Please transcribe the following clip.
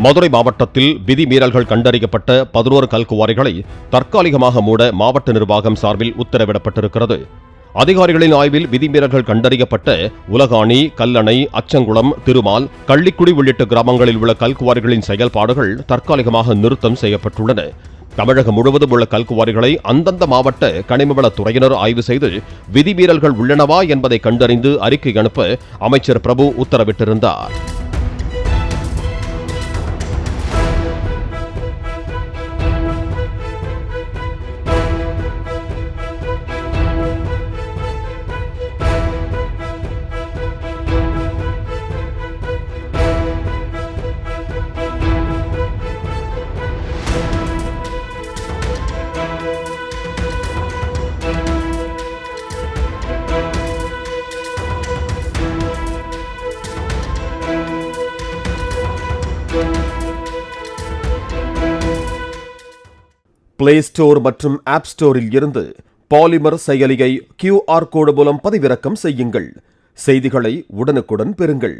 மதுரை மாவட்டத்தில் விதிமீறல்கள் கண்டறியப்பட்ட 11 கல்குவாரிகளை தற்காலிகமாக மூட மாவட்ட நிர்வாகம் சார்பில் உத்தரவிடப்பட்டிருக்கிறது. அதிகாரிகளின் ஆய்வில் விதிமீறல்கள் கண்டறியப்பட்ட உலகாணி, கல்லணை, அச்சங்குளம், திருமால், கள்ளிக்குடி உள்ளிட்ட கிராமங்களில் உள்ள கல்குவாரிகளின் செயல்பாடுகள் தற்காலிகமாக நிறுத்தம் செய்யப்பட்டுள்ளன. தமிழகம் முழுவதும் உள்ள கல்குவாரிகளை அந்தந்த மாவட்ட கனிமவளத்துறையினர் ஆய்வு செய்து விதிமீறல்கள் உள்ளனவா என்பதை கண்டறிந்து அறிக்கை அனுப்ப அமைச்சர் பிரபு உத்தரவிட்டிருந்தார். பிளே ஸ்டோர் மற்றும் ஆப் ஸ்டோரில் இருந்து பாலிமர் செயலியை QR கோடு மூலம் பதிவிறக்கம் செய்யுங்கள். செய்திகளை உடனுக்குடன் பெறுங்கள்.